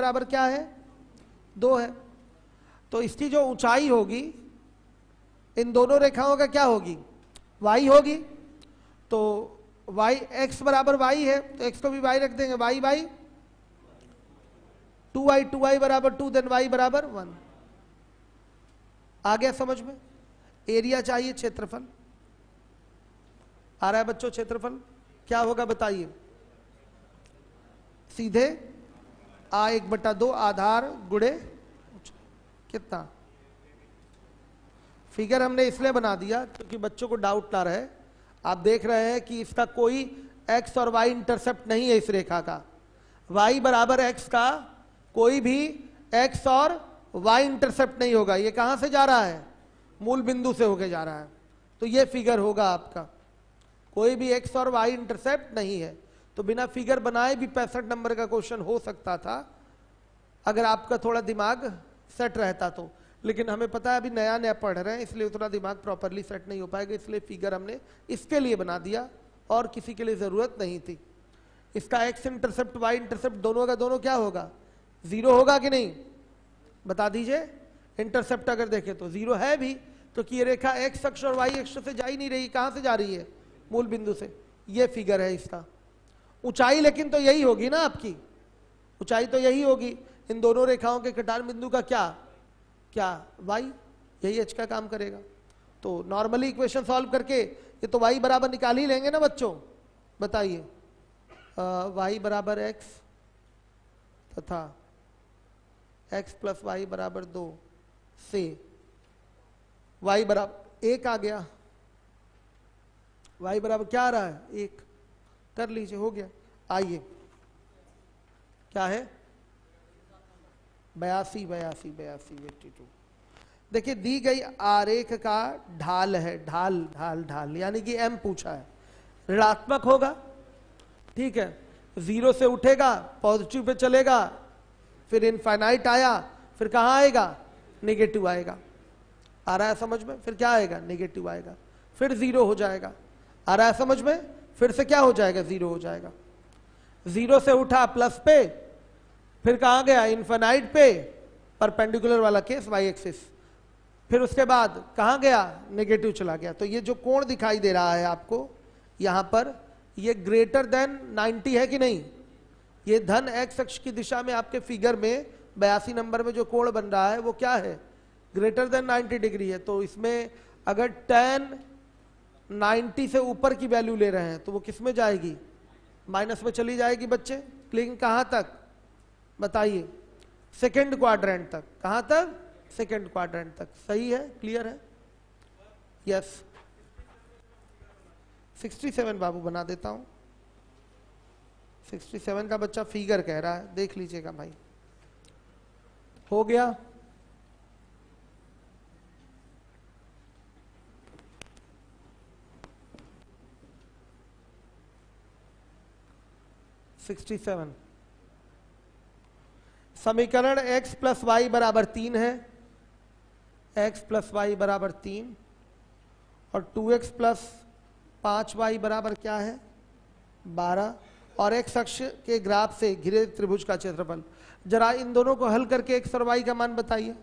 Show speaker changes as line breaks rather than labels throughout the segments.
बराबर क्या है, 2 है। तो इसकी जो ऊंचाई होगी इन दोनों रेखाओं का क्या होगी, y होगी। तो y x बराबर y है तो x को भी y रख देंगे, y बाई 2y बराबर 2, देन y बराबर 1। आ गया समझ में। एरिया चाहिए, क्षेत्रफल आ रहा है बच्चों। क्षेत्रफल क्या होगा बताइए, सीधे a1/2 आधार गुणे कितना। फिगर हमने इसलिए बना दिया क्योंकि बच्चों को डाउट ना रहे। आप देख रहे हैं कि इसका कोई x और y इंटरसेप्ट नहीं है इस रेखा का, y बराबर x का कोई भी x और y इंटरसेप्ट नहीं होगा। ये कहां से जा रहा है, मूल बिंदु से होके जा रहा है। तो ये फिगर होगा आपका, कोई भी x और y इंटरसेप्ट नहीं है। तो बिना फिगर बनाए भी 65 नंबर का क्वेश्चन हो सकता था अगर आपका थोड़ा दिमाग सेट रहता तो, लेकिन हमें पता है अभी नया नया पढ़ रहे हैं इसलिए उतना दिमाग प्रॉपरली सेट नहीं हो पाएगा, इसलिए फिगर हमने इसके लिए बना दिया और किसी के लिए जरूरत नहीं थी। इसका x इंटरसेप्ट y इंटरसेप्ट दोनों का दोनों क्या होगा, 0 होगा कि नहीं, बता दीजिए। इंटरसेप्ट अगर देखें तो 0 है भी, क्योंकि ये रेखा x अक्ष और y अक्ष से जा ही नहीं रही, कहां से जा रही है, मूल बिंदु से। ये फिगर है इसका। ऊंचाई लेकिन तो यही होगी ना आपकी, ऊंचाई तो यही होगी इन दोनों रेखाओं के कटान बिंदु का क्या क्या y, यही h का काम करेगा। तो नॉर्मली इक्वेशन सॉल्व करके ये तो y बराबर निकाल ही लेंगे ना बच्चों, बताइए। y बराबर x तथा x प्लस y बराबर 2 से y बराबर 1 आ गया। y बराबर क्या आ रहा है, 1 कर लीजिए, हो गया। आइए क्या है, 82 देखिए दी गई आरेख का ढाल है, ढाल ढाल ढाल यानी कि m पूछा है, ऋणात्मक होगा, ठीक है। 0 से उठेगा पॉजिटिव पे चलेगा, फिर इनफाइनाइट आया, फिर कहां आएगा, नेगेटिव आएगा। आ रहा है समझ में, फिर क्या आएगा, नेगेटिव आएगा, फिर 0 हो जाएगा। आ रहा है समझ में, फिर से क्या हो जाएगा, 0 हो जाएगा। 0 से उठा प्लस पे, फिर कहां गया, इनफाइनाइट पे, परपेंडिकुलर वाला केस y एक्सिस, फिर उसके बाद कहां गया, नेगेटिव चला गया। तो ये जो कोण दिखाई दे रहा है आपको यहां पर, ये ग्रेटर देन 90 है कि नहीं, ये धन x अक्ष की दिशा में आपके फिगर में 82 नंबर में जो कोण बन रहा है वो क्या है, ग्रेटर देन 90 डिग्री है। तो इसमें अगर tan 90 से ऊपर की वैल्यू ले रहे हैं तो वो किस में जाएगी, माइनस में चली जाएगी बच्चे। क्लिंग कहां तक बताइए, सेकेंड क्वाड्रेंट तक। कहां तक, सेकेंड क्वाड्रेंट तक। सही है, क्लियर है, यस। 67 बाबू बना देता हूं, 67 का बच्चा फिगर कह रहा है, देख लीजिएगा भाई। हो गया, समीकरण x प्लस वाई बराबर 3 है, x प्लस वाई बराबर 3 और 2x प्लस 5y बराबर क्या है, 12। और x अक्ष के ग्राफ से घिरे त्रिभुज का क्षेत्रफल। जरा इन दोनों को हल करके x और y का मान बताइए।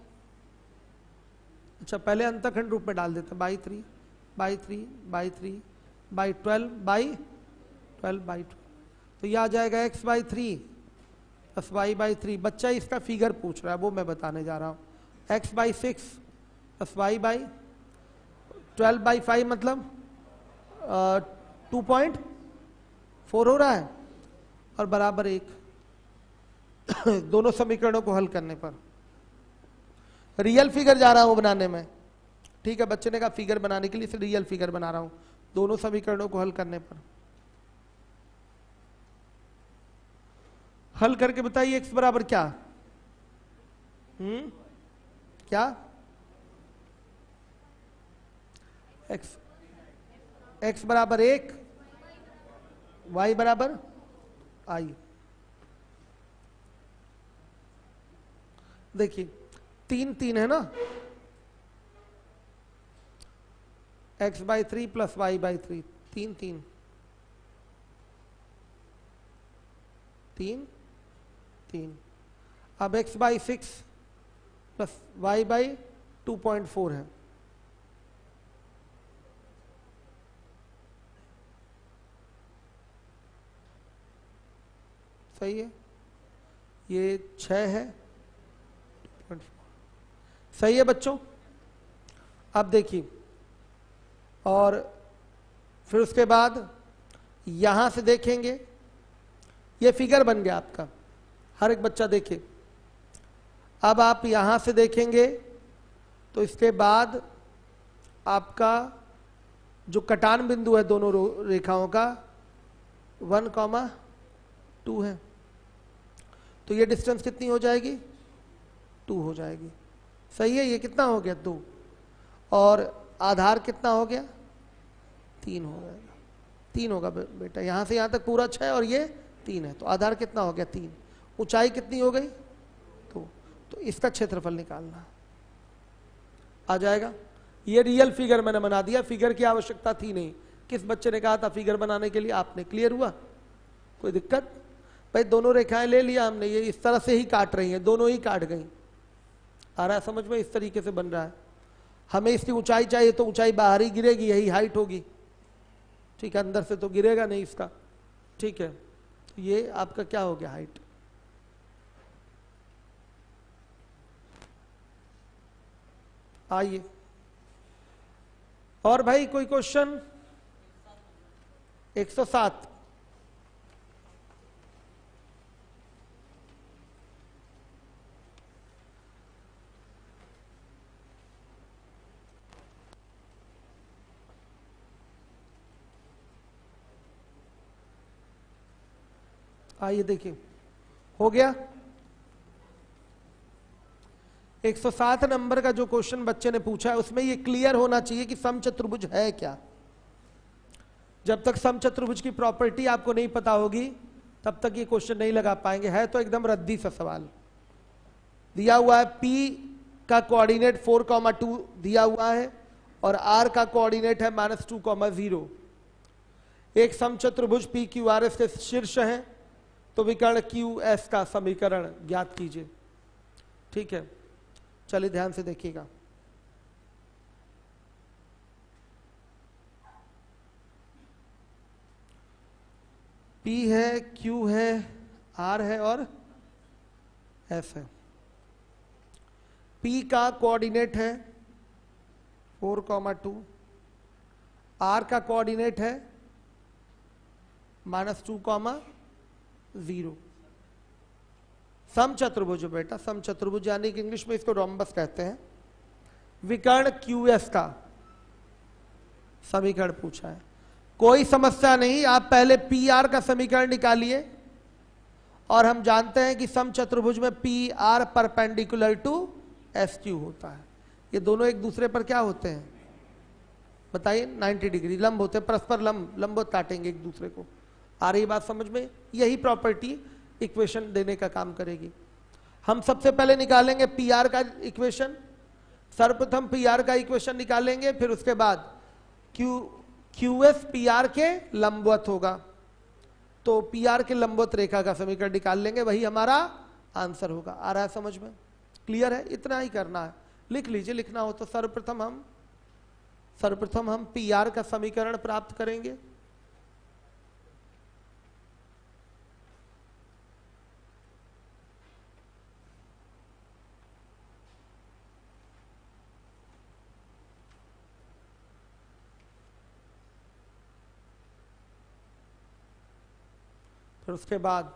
अच्छा पहले अंतःखंड रूप में डाल देते हैं, by 3 by 3 by 3 by 12 by 12 by 12। तो यह आ जाएगा x by 3 plus y by 3। बच्चा इसका फिगर पूछ रहा है, वो मैं बताने जा रहा हूँ। x by 6 plus y by 12 by 5 मतलब 2.4 हो रहा है और बराबर 1। दोनों समीकरणों को हल करने पर रियल फिगर जा रहा हूं बनाने में, ठीक है। बच्चे ने कहा फिगर बनाने के लिए सिर्फ रियल फिगर बना रहा हूं, दोनों समीकरणों को हल करने पर। हल करके बताइए x बराबर क्या, क्या x बराबर 1, y बराबर i। देखिए 3 3 है ना, x by 3 plus y by 3, 3 3 3 3। अब x by 6 plus y by 2.4 है। सही है, ये 6 है, 2.4 सही है बच्चों। अब देखिए, और फिर उसके बाद यहां से देखेंगे, ये फिगर बन गया आपका, हर एक बच्चा देखे। अब आप यहां से देखेंगे तो इसके बाद आपका जो कटान बिंदु है दोनों रेखाओं का 1,2 है, तो ये डिस्टेंस कितनी हो जाएगी, 2 हो जाएगी। सही है, ये कितना हो गया 2, और आधार कितना हो गया 3 हो जाएगा, 3 होगा बेटा, यहां से यहां तक पूरा 6 और ये 3 है, तो आधार कितना हो गया 3, ऊंचाई कितनी हो गई 2, तो इसका क्षेत्रफल निकालना आ जाएगा। ये रियल फिगर मैंने बना दिया, फिगर की आवश्यकता थी नहीं। किस बच्चे ने कहा था फिगर बनाने के लिए, आपने, क्लियर हुआ, कोई दिक्कत? भाई दोनों रेखाएं ले लिया हमने, ये इस तरह से ही काट रही हैं, दोनों ही काट गई, आ रहा है समझ में, इस तरीके से बन रहा है। हमें इसकी ऊंचाई चाहिए तो ऊंचाई बाहर ही गिरेगी, यही हाइट होगी, ठीक है, अंदर से तो गिरेगा नहीं इसका, ठीक है। तो ये आपका क्या हो गया हाइट। आइए, और भाई कोई क्वेश्चन? 107। आइए देखिए, हो गया 107 नंबर का जो क्वेश्चन बच्चे ने पूछा है उसमें ये क्लियर होना चाहिए कि समचतुर्भुज है क्या। जब तक समचतुर्भुज की प्रॉपर्टी आपको नहीं पता होगी तब तक ये क्वेश्चन नहीं लगा पाएंगे। है तो एकदम रद्दी सा सवाल। दिया हुआ है P का कोऑर्डिनेट 4,2 दिया हुआ है और R का कोऑर्डिनेट है -2,0। एक समचतुर्भुज PQRS के शीर्ष है, तो विकर्ण QS का समीकरण ज्ञात कीजिए। ठीक है, चलिए ध्यान से देखिएगा। P है, Q है, R है और S है। P का कोऑर्डिनेट है 4,2, R का कोऑर्डिनेट है -2,0। समचतुर्भुज बेटा, समचतुर्भुज यानी कि इंग्लिश में इसको रोम्बस कहते हैं। विकर्ण QS का समीकरण पूछा है, कोई समस्या नहीं। आप पहले PR का समीकरण निकालिए और हम जानते हैं कि समचतुर्भुज में PR परपेंडिकुलर टू SQ होता है। ये दोनों एक दूसरे पर क्या होते हैं बताइए, 90 डिग्री लंब होते हैं, परस्पर लंबवत काटेंगे एक दूसरे को। आ रही बात समझ में? यही प्रॉपर्टी इक्वेशन देने का काम करेगी। हम सबसे पहले निकालेंगे PR का इक्वेशन, सर्वप्रथम PR का इक्वेशन निकालेंगे, फिर उसके बाद QS PR के लंबवत होगा, तो PR के लंबवत रेखा का समीकरण निकाल लेंगे, वही हमारा आंसर होगा। आ रहा है समझ में? क्लियर है? इतना ही करना है, लिख लीजिए, लिखना हो तो। सर्वप्रथम हम PR का समीकरण प्राप्त करेंगे। फिर उसके बाद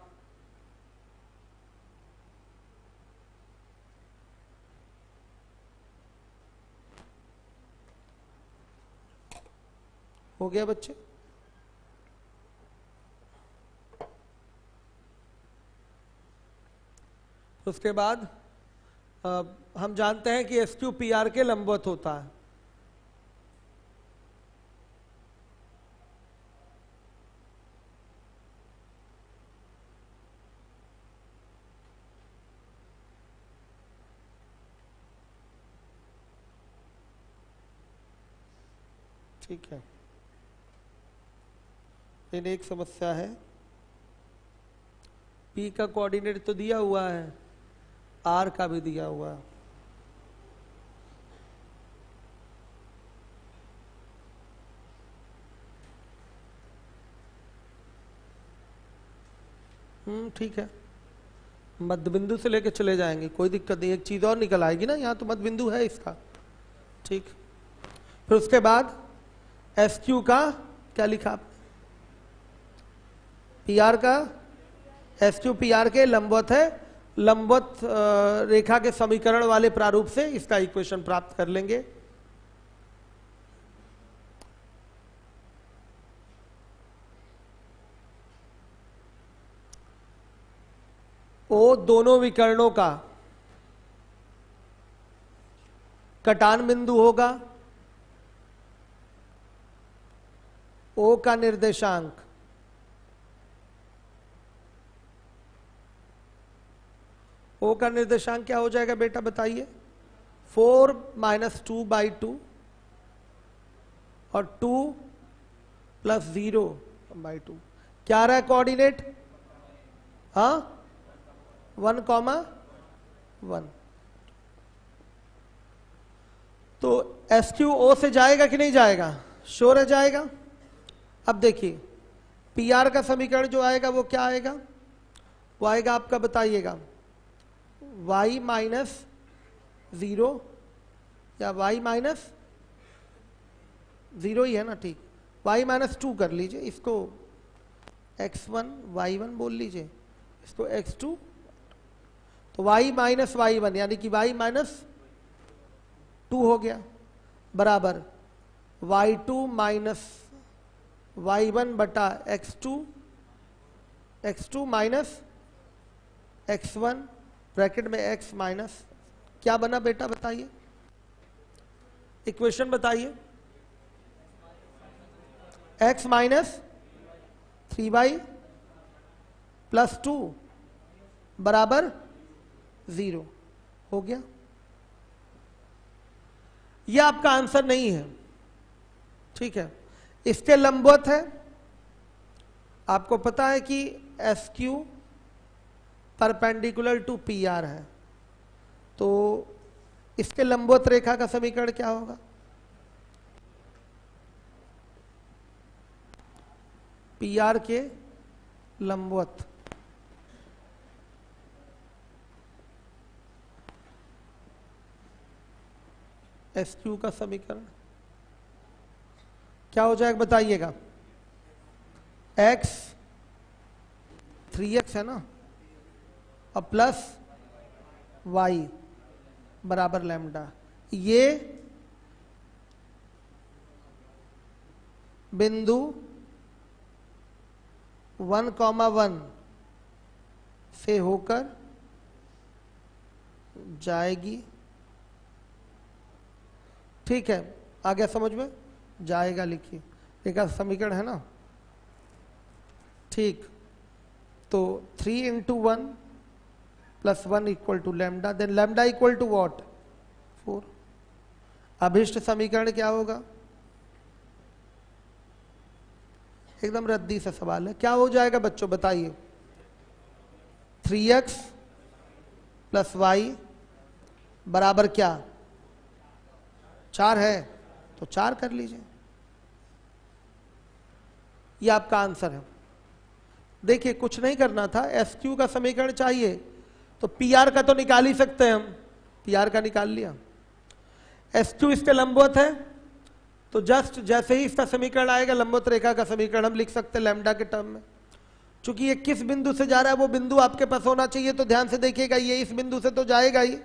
हो गया बच्चे? उसके बाद हम जानते हैं कि SQ PR के लंबवत होता है। ठीक है, इन एक समस्या है, P का कोऑर्डिनेट तो दिया हुआ है आर का भी दिया हुआ है। ठीक है, मध्य बिंदु से लेके चले जाएंगे, कोई दिक्कत नहीं। एक चीज और निकल आएगी ना, यहाँ तो मध्य बिंदु है इसका। ठीक, फिर उसके बाद एस क्यू का क्या लिखा आपने? पी आर का, एस क्यू पी आर के लंबवत है, लंबवत रेखा के समीकरण वाले प्रारूप से इसका इक्वेशन प्राप्त कर लेंगे। ओ दोनों विकर्णों का कटान बिंदु होगा, ओ का निर्देशांक क्या हो जाएगा बेटा बताइए? 4 - 2/2 और 2 + 0/2। क्या रहा है कोऑर्डिनेट? हाँ, 1,1। तो एस क्यू ओ से जाएगा कि नहीं जाएगा? श्योर है जाएगा। अब देखिए पी आर का समीकरण जो आएगा वो क्या आएगा? वो आएगा आपका, बताइएगा, y - 0 या y - 0 ही है ना? ठीक, y - 2 कर लीजिए, इसको x1 y1 बोल लीजिए, इसको x2। तो y - y1 यानी कि y - 2 हो गया, बराबर y2 - y1 बटा x2 - x1 ब्रैकेट में x माइनस, क्या बना बेटा बताइए? इक्वेशन बताइए। x - 3y + 2 बराबर 0 हो गया। यह आपका आंसर नहीं है, ठीक है। इसके लंबवत है, आपको पता है कि S Q perpendicular to P R है, तो इसके लंबवत रेखा का समीकरण क्या होगा? पी आर के लंबवत एस क्यू का समीकरण क्या हो जाएगा बताइएगा? x 3x है ना, और प्लस y बराबर लैम्डा। ये बिंदु 1,1 से होकर जाएगी, ठीक है। आ गया समझ में? जाएगा लिखिए, एक समीकरण है ना, ठीक। तो 3 × 1 + 1 = लैम्डा, देन लैम्डा = व्हाट? 4। अभिष्ट समीकरण क्या होगा? एकदम रद्दी सा सवाल है, क्या हो जाएगा बच्चों बताइए? 3x + y बराबर क्या? 4 है, तो 4 कर लीजिए, ये आपका आंसर है। देखिए कुछ नहीं करना था, एस क्यू का समीकरण चाहिए तो पी आर का तो निकाल ही सकते हैं हम, पी आर का निकाल लिया। एस क्यू इसके लंबवत है, तो जस्ट जैसे ही इसका समीकरण आएगा लंबवत रेखा का समीकरण हम लिख सकते हैं लैम्डा के टर्म में। चूंकि ये किस बिंदु से जा रहा है वो बिंदु आपके पास होना चाहिए, तो ध्यान से देखिएगा, ये इस बिंदु से तो जाएगा ही,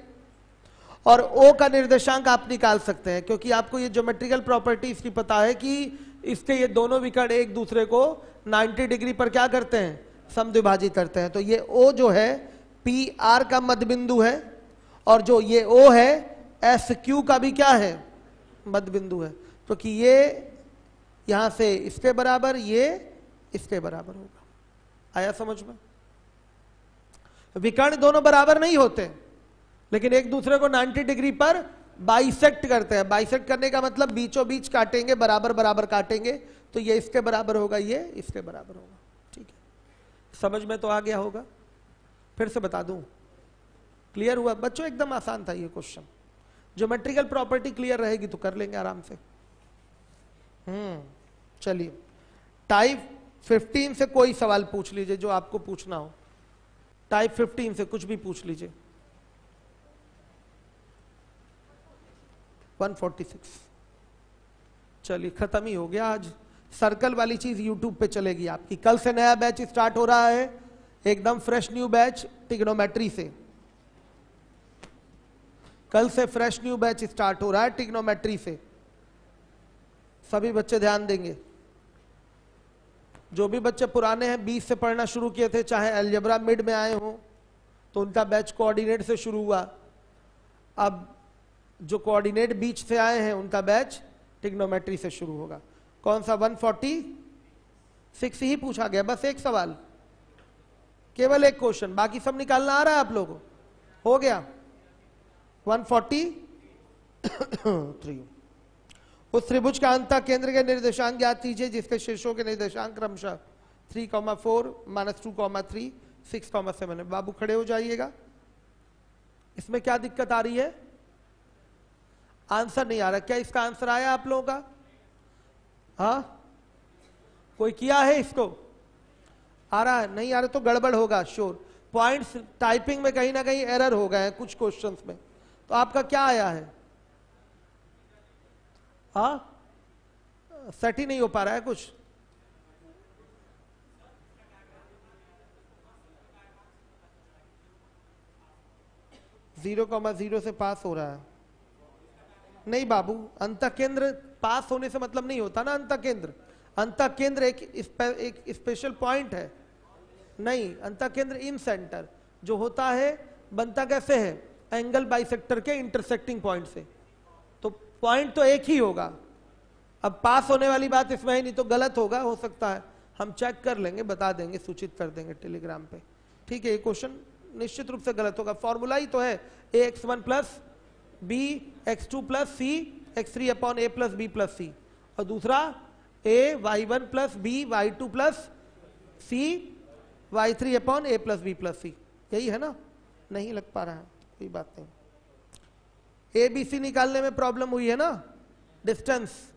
और O का निर्देशांक आप निकाल सकते हैं, क्योंकि आपको ये ज्योमेट्रिकल प्रॉपर्टी इसकी पता है कि इसके ये दोनों विकर्ण एक दूसरे को 90 डिग्री पर क्या करते हैं? समद्विभाजित करते हैं। तो ये O जो है पी आर का मध्य बिंदु है, और जो ये O है एस क्यू का भी क्या है? मध्य बिंदु है। तो कि ये यहां से इसके बराबर, ये इसके बराबर होगा। आया समझ में? विकर्ण दोनों बराबर नहीं होते, लेकिन एक दूसरे को 90 डिग्री पर बाइसेक्ट करते हैं। बाइसेक्ट करने का मतलब बीचों बीच काटेंगे, बराबर बराबर काटेंगे, तो ये इसके बराबर होगा, ये इसके बराबर होगा। ठीक है, समझ में तो आ गया होगा? फिर से बता दूं, क्लियर हुआ बच्चों? एकदम आसान था ये क्वेश्चन। ज्योमेट्रिकल प्रॉपर्टी क्लियर रहेगी तो कर लेंगे आराम से। चलिए टाइप 15 से कोई सवाल पूछ लीजिए जो आपको पूछना हो। टाइप 15 से कुछ भी पूछ लीजिए। 146। चलिए खत्म ही हो गया आज। सर्कल वाली चीज यूट्यूब पे चलेगी आपकी। कल से नया बैच स्टार्ट हो रहा है, एकदम फ्रेश न्यू बैच ट्रिग्नोमेट्री से। कल से फ्रेश न्यू बैच स्टार्ट हो रहा है ट्रिग्नोमेट्री से। सभी बच्चे ध्यान देंगे। जो भी बच्चे पुराने हैं 20 से पढ़ना शुरू किए थे, चाहे अलजेब्रा मिड में आए हो तो उनका बैच कोऑर्डिनेट से शुरू हुआ। अब जो कोऑर्डिनेट बीच से आए हैं उनका बैच ट्रिग्नोमेट्री से शुरू होगा। कौन सा? 146 ही पूछा गया, बस एक सवाल, केवल एक क्वेश्चन, बाकी सब निकालना आ रहा है आप लोगों को? हो गया। 143। उस त्रिभुज का अंतः केंद्र के निर्देशांक ज्ञात कीजिए जिसके शीर्षों के निर्देशांक क्रमशः 3,4, -2,3, 6,7 है। बाबू खड़े हो जाइएगा। इसमें क्या दिक्कत आ रही है? आंसर नहीं आ रहा। क्या इसका आंसर आया आप लोगों का? हाँ, कोई किया है इसको? आ रहा है? नहीं आ रहा तो गड़बड़ होगा श्योर। पॉइंट्स टाइपिंग में कहीं ना कहीं एरर हो गए हैं कुछ क्वेश्चंस में। तो आपका क्या आया है? हाँ, सेट ही नहीं हो पा रहा है कुछ। (0,0) से पास हो रहा है। नहीं बाबू, अंतः केंद्र पास होने से मतलब नहीं होता ना। अंतः केंद्र एक स्पेशल पॉइंट है। नहीं, अंतः केंद्र इन सेंटर जो होता है बनता कैसे है? एंगल बाइसेक्टर के इंटरसेक्टिंग पॉइंट से। तो पॉइंट तो एक ही होगा। अब पास होने वाली बात इसमें ही नहीं, तो गलत होगा, हो सकता है। हम चेक कर लेंगे, बता देंगे, सूचित कर देंगे टेलीग्राम पे। ठीक है, ये क्वेश्चन निश्चित रूप से गलत होगा। फॉर्मूला ही तो है ax1 plus b x2 plus c x3 upon a plus b plus c, और दूसरा a y1 plus b y2 plus c y3 upon a plus b plus c. यही है ना? नहीं लग पा रहा है, कोई बात नहीं। ए बी सी निकालने में प्रॉब्लम हुई है ना? डिस्टेंस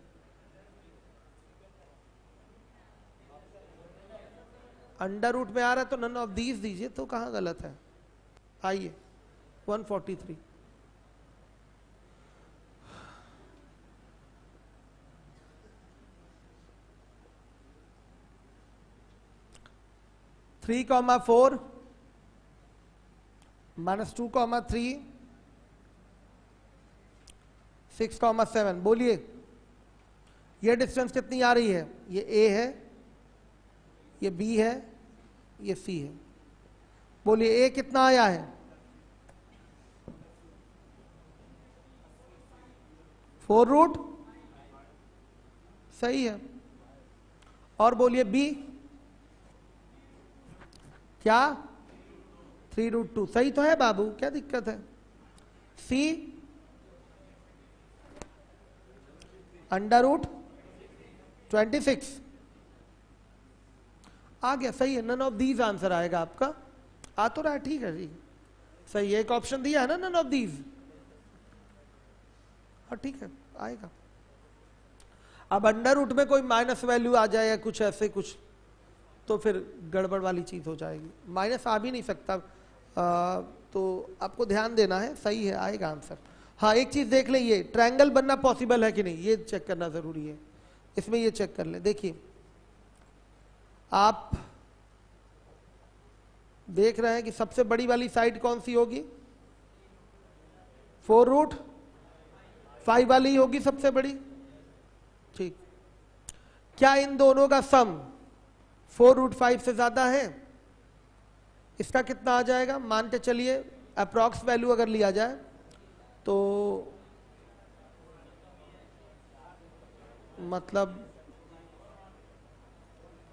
अंडर रूट में आ रहा है तो नन ऑफ दीज दीजिए, तो कहां गलत है? आइए 143। (3,4) -2,3, 6,7। बोलिए ये डिस्टेंस कितनी आ रही है? ये ए है, ये बी है, ये सी है। बोलिए ए कितना आया है? 4√, सही है। और बोलिए बी क्या? 3√2, सही तो है बाबू, क्या दिक्कत है? सी √26 आ गया, सही है। नन ऑफ दीज आंसर आएगा आपका। आ तो रहा है, ठीक है जी, सही है। एक ऑप्शन दिया है ना नन ऑफ दीज, हाँ ठीक है, आएगा। अब अंडर रूट में कोई माइनस वैल्यू आ जाए या कुछ ऐसे कुछ, तो फिर गड़बड़ वाली चीज हो जाएगी। माइनस आ भी नहीं सकता, तो आपको ध्यान देना है। सही है, आएगा आंसर। हाँ, एक चीज देख लें, ये ट्रायंगल बनना पॉसिबल है कि नहीं, ये चेक करना जरूरी है। इसमें ये चेक कर ले। देखिए आप देख रहे हैं कि सबसे बड़ी वाली साइड कौन सी होगी? 4√5 वाली होगी सबसे बड़ी। ठीक, क्या इन दोनों का सम 4√5 से ज्यादा है? इसका कितना आ जाएगा? मान के चलिए अप्रॉक्स वैल्यू अगर लिया जाए तो मतलब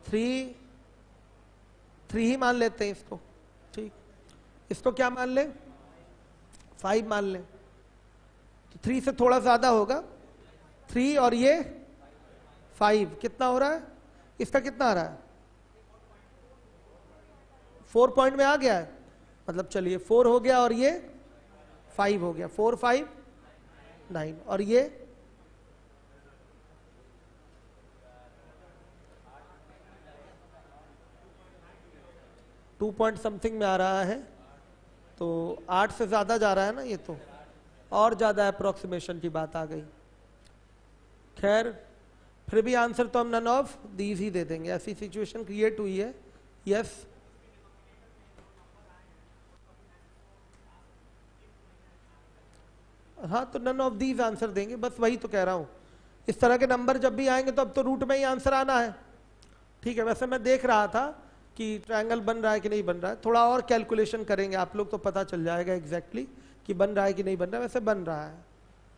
3 ही मान लेते हैं इसको। ठीक, इसको क्या मान ले? 5 मान ले, तो 3 से थोड़ा ज्यादा होगा। 3 और ये 5 कितना हो रहा है? इसका कितना आ रहा है? 4 पॉइंट में आ गया है, मतलब चलिए 4 हो गया और ये 5 हो गया, 4 5 9, और ये 2 पॉइंट समथिंग में आ रहा है, तो 8 से ज्यादा जा रहा है ना, ये तो और ज्यादा अप्रोक्सीमेशन की बात आ गई। खैर फिर भी आंसर तो हम नन ऑफ दीज ही दे देंगे, ऐसी सिचुएशन क्रिएट हुई है। यस, हाँ, तो नन ऑफ दीज आंसर देंगे, बस वही तो कह रहा हूं। इस तरह के नंबर जब भी आएंगे तो अब तो रूट में ही आंसर आना है। ठीक है, वैसे मैं देख रहा था कि ट्रायंगल बन रहा है कि नहीं बन रहा है, थोड़ा और कैलकुलेशन करेंगे आप लोग तो पता चल जाएगा एग्जैक्टली कि बन रहा है कि नहीं बन रहा है। वैसे बन रहा है,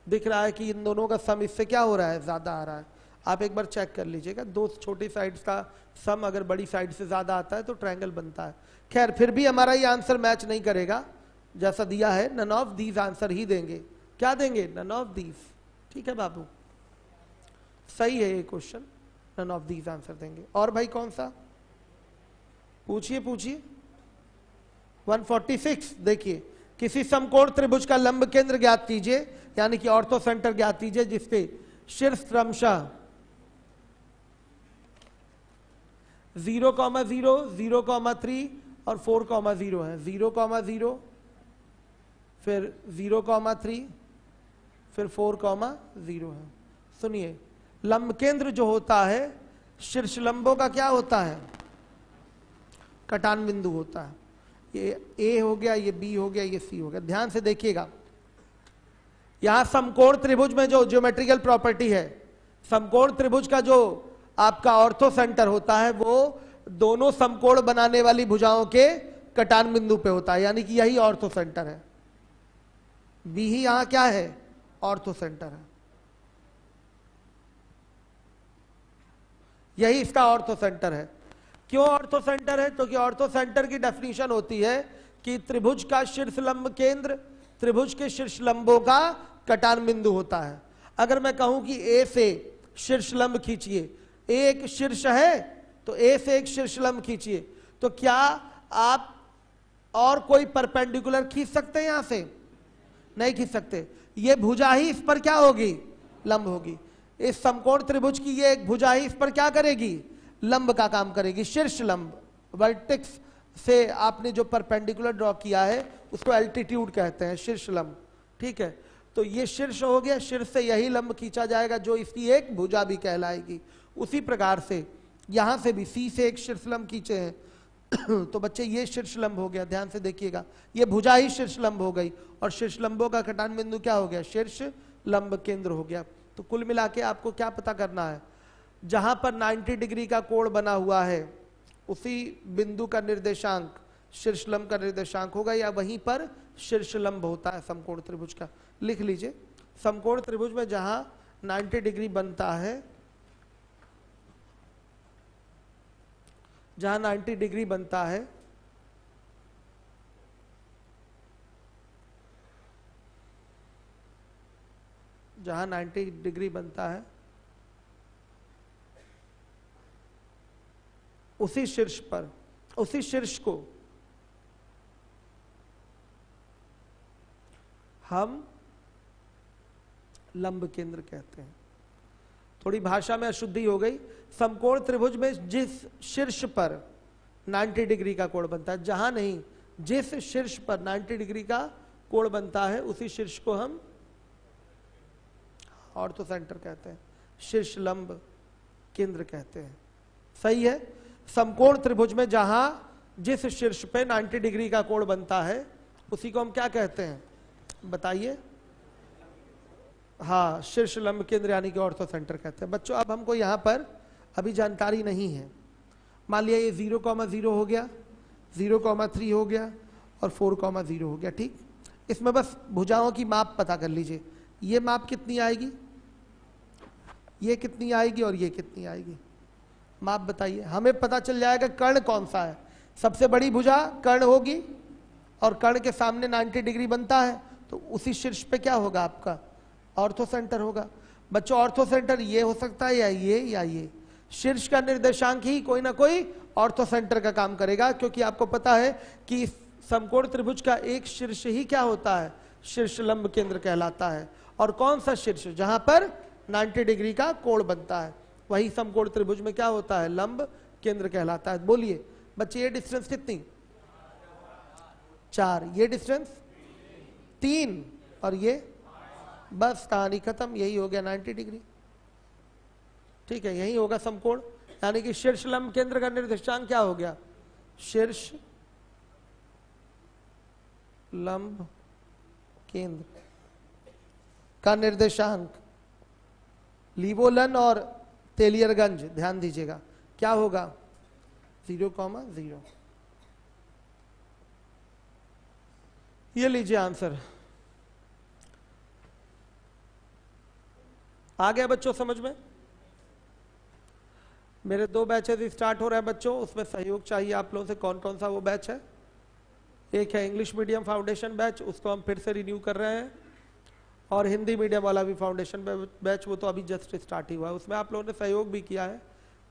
दिख रहा है कि इन दोनों का सम इससे क्या हो रहा है, ज्यादा आ रहा है। आप एक बार चेक कर लीजिएगा, दो छोटी साइड्स का सम अगर बड़ी साइड से ज्यादा आता है तो ट्रायंगल बनता है। खैर फिर भी हमारा ये आंसर मैच नहीं करेगा जैसा दिया है, नन ऑफ दीज आंसर ही देंगे। क्या देंगे, नन ऑफ दीज। ठीक है बाबू, सही है ये question, none of these answer देंगे। और भाई कौन सा, पूछिए पूछिए। 146 देखिए, किसी समकोण त्रिभुज का लंब केंद्र ज्ञात कीजिए, यानी कि ऑर्थो सेंटर ज्ञात कीजिए, जिसके शीर्ष क्रमशः 0,0, 0,3 और 4,0 है। 0,0, फिर 0,3, फिर 4,0 है। सुनिए, लंब केंद्र जो होता है शीर्ष लंबों का क्या होता है, कटान बिंदु होता है। ये ए हो गया, ये बी हो गया, ये सी हो गया। ध्यान से देखिएगा, यहां समकोण त्रिभुज में जो ज्योमेट्रिकल प्रॉपर्टी है, समकोण त्रिभुज का जो आपका ऑर्थो सेंटर होता है वो दोनों समकोण बनाने वाली भुजाओं के कटान बिंदु पे होता है, यानी कि यही ऑर्थो सेंटर है। बी ही यहां क्या है, ऑर्थो सेंटर है, यही इसका ऑर्थो सेंटर है। क्यों ऑर्थो सेंटर है, क्योंकि ऑर्थो सेंटर की डेफिनेशन होती है कि त्रिभुज का शीर्ष लंब केंद्र त्रिभुज के शीर्ष लंबों का कटान बिंदु होता है। अगर मैं कहूं कि ए से शीर्ष लंब खींचिए, ए एक शीर्ष है तो ए से एक शीर्ष लंब खींचिए, तो क्या आप और कोई परपेंडिकुलर खींच सकते हैं यहां से, नहीं खींच सकते। ये भुजा ही इस पर क्या होगी, लंब होगी। इस समकोण त्रिभुज की ये एक भुजा ही इस पर क्या करेगी, लंब का काम करेगी, शीर्ष लंब। वर्टेक्स से आपने जो परपेंडिकुलर ड्रॉ किया है उसको एल्टीट्यूड कहते हैं, शीर्ष लंब। ठीक है, तो ये शीर्ष हो गया, शीर्ष से यही लंब खींचा जाएगा जो इसकी एक भुजा भी कहलाएगी। उसी प्रकार से यहां से भी सी से एक शीर्ष लंब खींचे हैं तो बच्चे ये शीर्ष लंब हो गया। ध्यान से देखिएगा, ये भुजा ही शीर्ष लंब हो गई और शीर्ष लंबों का कटान बिंदु क्या हो गया, शीर्ष लंब केंद्र हो गया। तो कुल मिला के आपको क्या पता करना है, जहां पर 90 डिग्री का कोण बना हुआ है उसी बिंदु का निर्देशांक शीर्ष लंब का निर्देशांक होगा, या वहीं पर शीर्ष लंब होता है समकोण त्रिभुज का। लिख लीजिए, समकोण त्रिभुज में जहां 90 डिग्री बनता है, जहां 90 डिग्री बनता है जहां 90 डिग्री बनता है उसी शीर्ष पर, उसी शीर्ष को हम लंब केंद्र कहते हैं। थोड़ी भाषा में अशुद्धि हो गई। समकोण त्रिभुज में जिस शीर्ष पर 90 डिग्री का कोण बनता है, जहां नहीं, जिस शीर्ष पर 90 डिग्री का कोण बनता है उसी शीर्ष को हम ऑर्थो सेंटर कहते हैं, शीर्ष लंब केंद्र कहते हैं। सही है। समकोण त्रिभुज में जहां जिस शीर्ष पे 90 डिग्री का कोण बनता है उसी को हम क्या कहते हैं, बताइए। हाँ, शीर्ष लंब केंद्र यानी कि ऑर्थो सेंटर कहते हैं। बच्चों अब हमको यहाँ पर अभी जानकारी नहीं है। मान लिया ये 0,0 हो गया, 0,3 हो गया और 4,0 हो गया। ठीक, इसमें बस भुजाओं की माप पता कर लीजिए। ये माप कितनी आएगी, ये कितनी आएगी और ये कितनी आएगी, माप बताइए। हमें पता चल जाएगा कर्ण कौन सा है। सबसे बड़ी भुजा कर्ण होगी और कर्ण के सामने 90 डिग्री बनता है तो उसी शीर्ष पे क्या होगा, आपका ऑर्थो सेंटर होगा। बच्चों ऑर्थो सेंटर ये हो सकता है या ये शीर्ष का निर्देशांक ही कोई ना कोई ऑर्थो सेंटर का काम करेगा, क्योंकि आपको पता है कि समकोण त्रिभुज का एक शीर्ष ही क्या होता है, शीर्ष लंब केंद्र कहलाता है। और कौन सा शीर्ष? जहां पर 90 डिग्री का कोण बनता है, वही समकोण त्रिभुज में क्या होता है? लंब केंद्र कहलाता है। बोलिए बच्चे, ये डिस्टेंस कितनी? 4। ये डिस्टेंस 3 और ये, बस कहानी खत्म। यही हो गया 90 डिग्री। ठीक है, यही होगा समकोण। यानी कि शीर्ष लंब केंद्र का निर्देशांक क्या हो गया? शीर्ष लंब केंद्र का निर्देशांक लीवोलन और तेलियरगंज, ध्यान दीजिएगा, क्या होगा? 0,0। ये लीजिए आंसर। आ गया बच्चों समझ में? मेरे 2 बैचेस स्टार्ट हो रहे हैं बच्चों, उसमें सहयोग चाहिए आप लोगों से। कौन कौन सा वो बैच है? एक है इंग्लिश मीडियम फाउंडेशन बैच, उसको हम फिर से रिन्यू कर रहे हैं, और हिंदी मीडियम वाला भी फाउंडेशन बैच, वो तो अभी जस्ट स्टार्ट ही हुआ है। उसमें आप लोगों ने सहयोग भी किया है,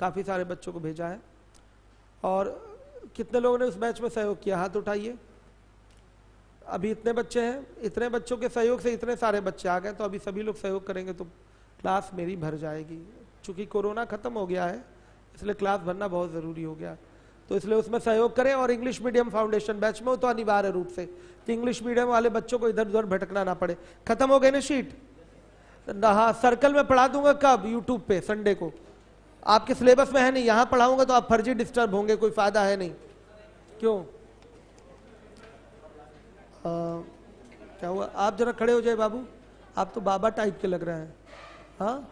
काफ़ी सारे बच्चों को भेजा है। और कितने लोगों ने उस बैच में सहयोग किया? हाथ उठाइए। अभी इतने बच्चे हैं, इतने बच्चों के सहयोग से इतने सारे बच्चे आ गए, तो अभी सभी लोग सहयोग करेंगे तो क्लास मेरी भर जाएगी। चूँकि कोरोना खत्म हो गया है, इसलिए क्लास भरना बहुत ज़रूरी हो गया, तो इसलिए उसमें सहयोग करें। और इंग्लिश मीडियम फाउंडेशन बैच में तो अनिवार्य रूप से कि इंग्लिश मीडियम वाले बच्चों को इधर उधर भटकना ना पड़े। खत्म हो गए ना शीट? हाँ, सर्कल में पढ़ा दूंगा। कब? यूट्यूब पे संडे को। आपके सिलेबस में है नहीं, यहाँ पढ़ाऊंगा तो आप फर्जी डिस्टर्ब होंगे, कोई फायदा है नहीं। क्यों? क्या हुआ? आप जरा खड़े हो जाए बाबू, आप तो बाबा टाइप के लग रहे हैं। हाँ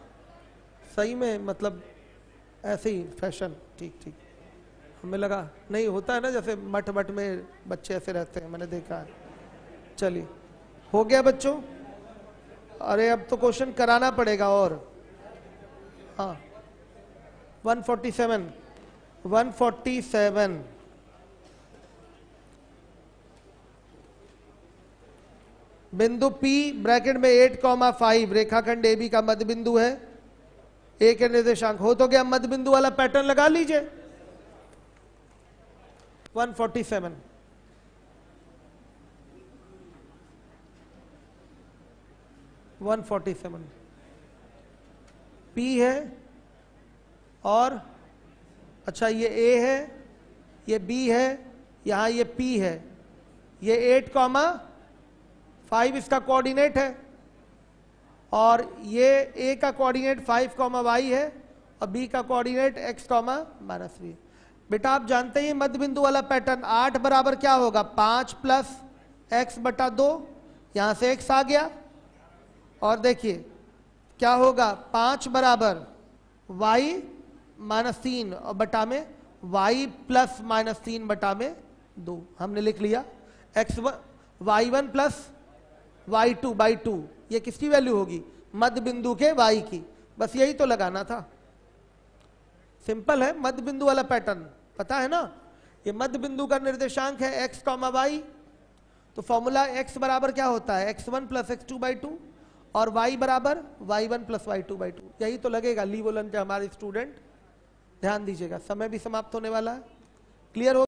सही में, मतलब ऐसे ही फैशन। ठीक ठीक, हमें लगा नहीं होता है ना, जैसे मठ मठ में बच्चे ऐसे रहते हैं, मैंने देखा है। चलिए, हो गया बच्चों? अरे अब तो क्वेश्चन कराना पड़ेगा। और हाँ, 147 बिंदु P ब्रैकेट में 8,5 रेखाखंड AB का मध्य बिंदु है। A के निर्देशांक हो तो गया, मध्य बिंदु वाला पैटर्न लगा लीजिए। 147 P है, और अच्छा ये A है, ये B है, यहां ये P है, ये 8,5 इसका कोऑर्डिनेट है, और ये A का कोऑर्डिनेट 5,y है, और B का कोऑर्डिनेट x, -3। बेटा आप जानते हैं मध्य बिंदु वाला पैटर्न 8 बराबर क्या होगा? 5 + x/2। यहां से x आ गया, और देखिए क्या होगा? 5 बराबर y -3 और बटा में y + -3/2। हमने लिख लिया y1 + y2/2। ये किसकी वैल्यू होगी? मध्य बिंदु के y की। बस यही तो लगाना था, सिंपल है। मध्य बिंदु वाला पैटर्न पता है ना? ये मध्य बिंदु का निर्देशांक है x, y। तो फॉर्मूला x बराबर क्या होता है? x1 + x2/2, और y बराबर y1 + y2/2। यही तो लगेगा लीवोलन के हमारे स्टूडेंट। ध्यान दीजिएगा, समय भी समाप्त होने वाला है। क्लियर हो?